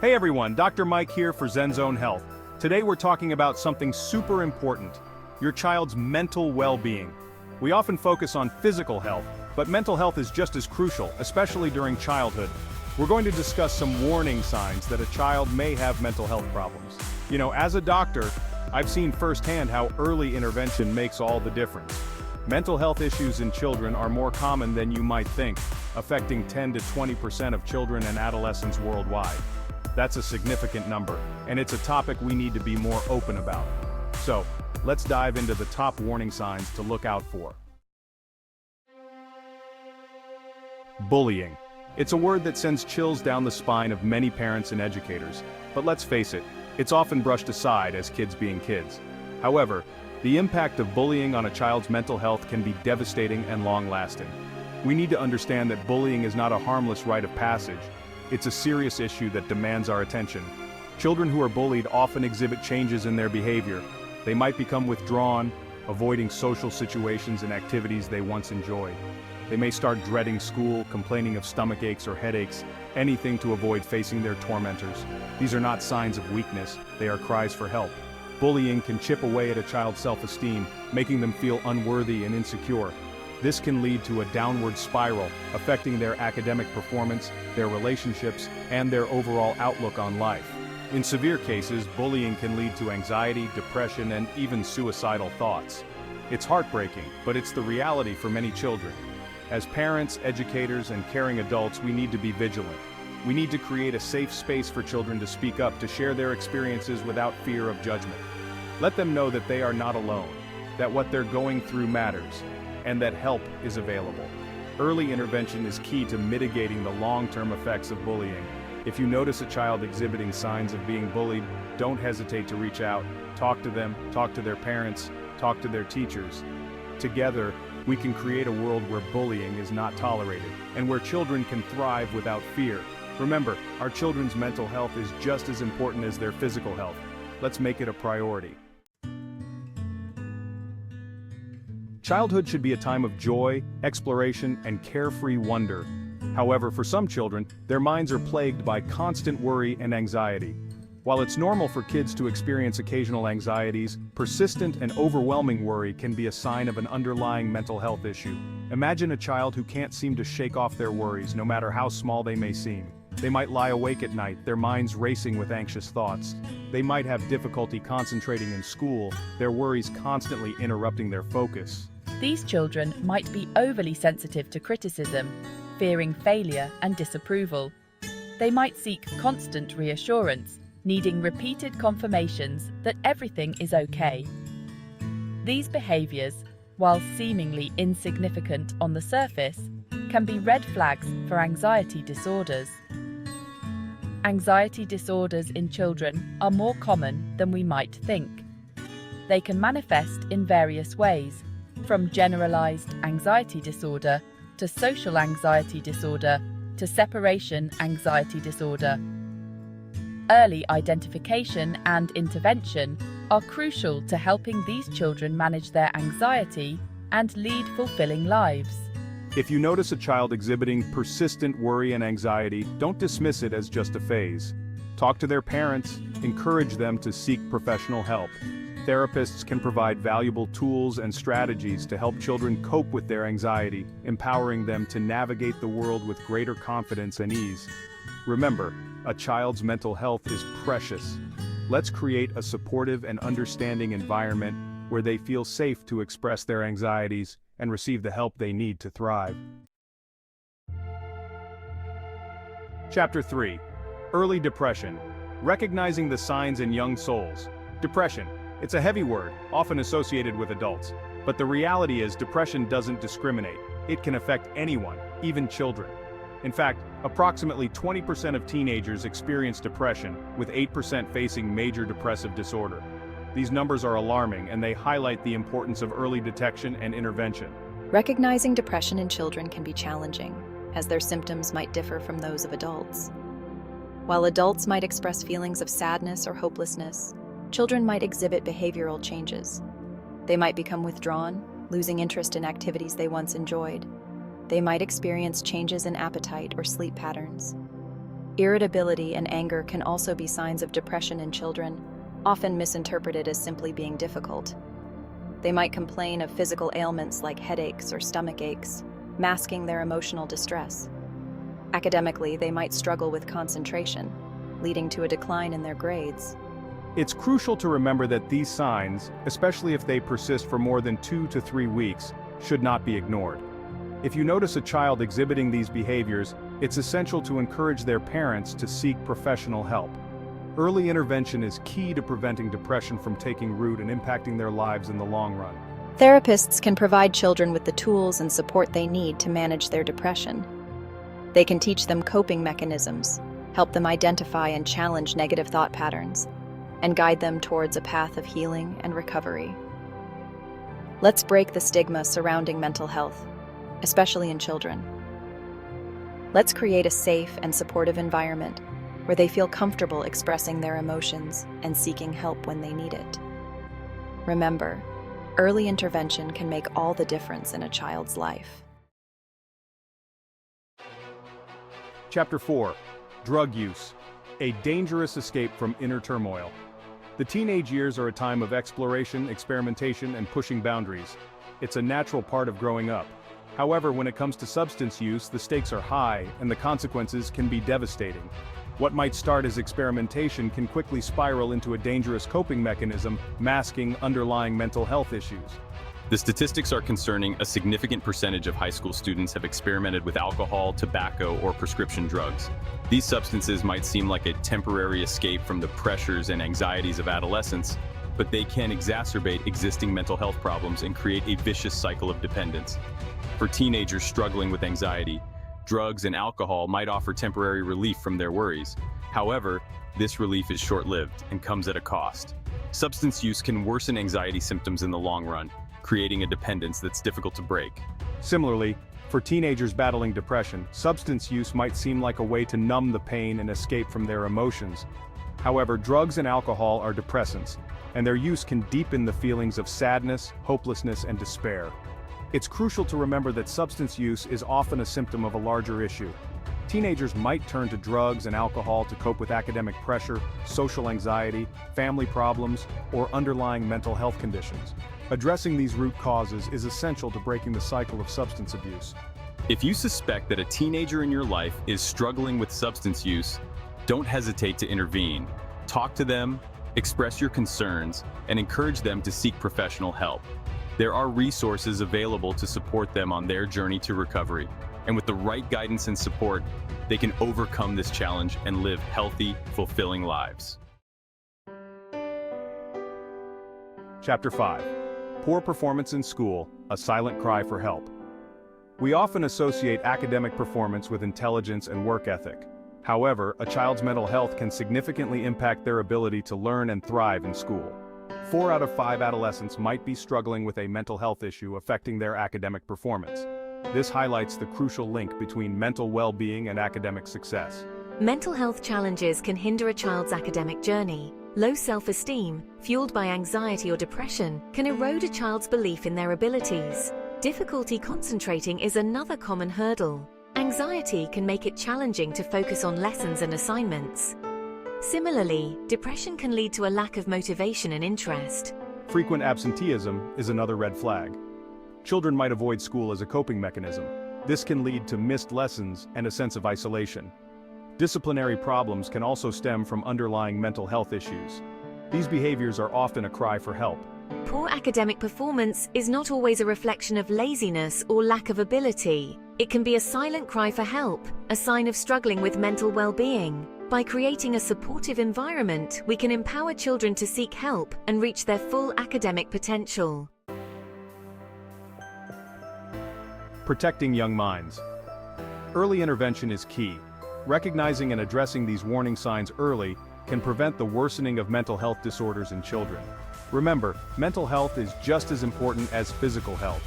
Hey everyone, Dr. Mike here for Zen Zone Health. Today we're talking about something super important, your child's mental well-being. We often focus on physical health, but mental health is just as crucial, especially during childhood. We're going to discuss some warning signs that a child may have mental health problems. As a doctor, I've seen firsthand how early intervention makes all the difference. Mental health issues in children are more common than you might think, affecting 10 to 20% of children and adolescents worldwide. That's a significant number, and it's a topic we need to be more open about. So, let's dive into the top warning signs to look out for. Bullying. It's a word that sends chills down the spine of many parents and educators, but let's face it, it's often brushed aside as kids being kids. However, the impact of bullying on a child's mental health can be devastating and long-lasting. We need to understand that bullying is not a harmless rite of passage. It's a serious issue that demands our attention. Children who are bullied often exhibit changes in their behavior. They might become withdrawn, avoiding social situations and activities they once enjoyed. They may start dreading school, complaining of stomach aches or headaches, anything to avoid facing their tormentors. These are not signs of weakness, they are cries for help. Bullying can chip away at a child's self-esteem, making them feel unworthy and insecure. This can lead to a downward spiral, affecting their academic performance, their relationships, and their overall outlook on life. In severe cases, bullying can lead to anxiety, depression, and even suicidal thoughts. It's heartbreaking, but it's the reality for many children. As parents, educators, and caring adults, we need to be vigilant. We need to create a safe space for children to speak up, to share their experiences without fear of judgment. Let them know that they are not alone, that what they're going through matters, and that help is available. Early intervention is key to mitigating the long-term effects of bullying. If you notice a child exhibiting signs of being bullied, don't hesitate to reach out, talk to them, talk to their parents, talk to their teachers. Together, we can create a world where bullying is not tolerated, and where children can thrive without fear. Remember, our children's mental health is just as important as their physical health. Let's make it a priority. Childhood should be a time of joy, exploration, and carefree wonder. However, for some children, their minds are plagued by constant worry and anxiety. While it's normal for kids to experience occasional anxieties, persistent and overwhelming worry can be a sign of an underlying mental health issue. Imagine a child who can't seem to shake off their worries, no matter how small they may seem. They might lie awake at night, their minds racing with anxious thoughts. They might have difficulty concentrating in school, their worries constantly interrupting their focus. These children might be overly sensitive to criticism, fearing failure and disapproval. They might seek constant reassurance, needing repeated confirmations that everything is okay. These behaviors, while seemingly insignificant on the surface, can be red flags for anxiety disorders. Anxiety disorders in children are more common than we might think. They can manifest in various ways, from generalized anxiety disorder to social anxiety disorder to separation anxiety disorder. Early identification and intervention are crucial to helping these children manage their anxiety and lead fulfilling lives. If you notice a child exhibiting persistent worry and anxiety, don't dismiss it as just a phase. Talk to their parents, encourage them to seek professional help. Therapists can provide valuable tools and strategies to help children cope with their anxiety, empowering them to navigate the world with greater confidence and ease. Remember, a child's mental health is precious. Let's create a supportive and understanding environment where they feel safe to express their anxieties and receive the help they need to thrive. Chapter 3. Early Depression. Recognizing the signs in young souls. Depression. It's a heavy word, often associated with adults. But the reality is depression doesn't discriminate. It can affect anyone, even children. In fact, approximately 20% of teenagers experience depression, with 8% facing major depressive disorder. These numbers are alarming, and they highlight the importance of early detection and intervention. Recognizing depression in children can be challenging, as their symptoms might differ from those of adults. While adults might express feelings of sadness or hopelessness, children might exhibit behavioral changes. They might become withdrawn, losing interest in activities they once enjoyed. They might experience changes in appetite or sleep patterns. Irritability and anger can also be signs of depression in children, often misinterpreted as simply being difficult. They might complain of physical ailments like headaches or stomach aches, masking their emotional distress. Academically, they might struggle with concentration, leading to a decline in their grades. It's crucial to remember that these signs, especially if they persist for more than 2 to 3 weeks, should not be ignored. If you notice a child exhibiting these behaviors, it's essential to encourage their parents to seek professional help. Early intervention is key to preventing depression from taking root and impacting their lives in the long run. Therapists can provide children with the tools and support they need to manage their depression. They can teach them coping mechanisms, help them identify and challenge negative thought patterns, and guide them towards a path of healing and recovery. Let's break the stigma surrounding mental health, especially in children. Let's create a safe and supportive environment where they feel comfortable expressing their emotions and seeking help when they need it. Remember, early intervention can make all the difference in a child's life. Chapter 4. Drug Use. A dangerous escape from inner turmoil. The teenage years are a time of exploration, experimentation, and pushing boundaries. It's a natural part of growing up. However, when it comes to substance use, the stakes are high, and the consequences can be devastating. What might start as experimentation can quickly spiral into a dangerous coping mechanism, masking underlying mental health issues. The statistics are concerning. A significant percentage of high school students have experimented with alcohol, tobacco, or prescription drugs. These substances might seem like a temporary escape from the pressures and anxieties of adolescence, but they can exacerbate existing mental health problems and create a vicious cycle of dependence. For teenagers struggling with anxiety, drugs and alcohol might offer temporary relief from their worries. However, this relief is short-lived and comes at a cost. Substance use can worsen anxiety symptoms in the long run, creating a dependence that's difficult to break. Similarly, for teenagers battling depression, substance use might seem like a way to numb the pain and escape from their emotions. However, drugs and alcohol are depressants, and their use can deepen the feelings of sadness, hopelessness, and despair. It's crucial to remember that substance use is often a symptom of a larger issue. Teenagers might turn to drugs and alcohol to cope with academic pressure, social anxiety, family problems, or underlying mental health conditions. Addressing these root causes is essential to breaking the cycle of substance abuse. If you suspect that a teenager in your life is struggling with substance use, don't hesitate to intervene. Talk to them, express your concerns, and encourage them to seek professional help. There are resources available to support them on their journey to recovery, and with the right guidance and support, they can overcome this challenge and live healthy, fulfilling lives. Chapter 5. Poor performance in school, a silent cry for help. We often associate academic performance with intelligence and work ethic. However, a child's mental health can significantly impact their ability to learn and thrive in school. 4 out of 5 adolescents might be struggling with a mental health issue affecting their academic performance. This highlights the crucial link between mental well-being and academic success. Mental health challenges can hinder a child's academic journey. Low self-esteem, fueled by anxiety or depression, can erode a child's belief in their abilities. Difficulty concentrating is another common hurdle. Anxiety can make it challenging to focus on lessons and assignments. Similarly, depression can lead to a lack of motivation and interest. Frequent absenteeism is another red flag. Children might avoid school as a coping mechanism. This can lead to missed lessons and a sense of isolation. Disciplinary problems can also stem from underlying mental health issues. These behaviors are often a cry for help. Poor academic performance is not always a reflection of laziness or lack of ability. It can be a silent cry for help, a sign of struggling with mental well-being. By creating a supportive environment, we can empower children to seek help and reach their full academic potential. Protecting young minds. Early intervention is key. Recognizing and addressing these warning signs early can prevent the worsening of mental health disorders in children. Remember, mental health is just as important as physical health.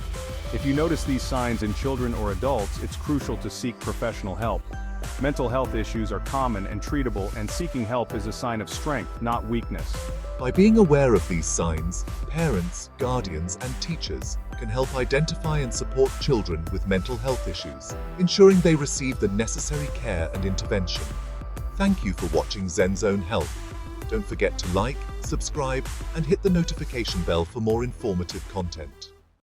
If you notice these signs in children or adults, it's crucial to seek professional help. Mental health issues are common and treatable, and seeking help is a sign of strength, not weakness. By being aware of these signs, parents, guardians, and teachers can help identify and support children with mental health issues, ensuring they receive the necessary care and intervention. Thank you for watching Zen Zone Health. Don't forget to like, subscribe, and hit the notification bell for more informative content.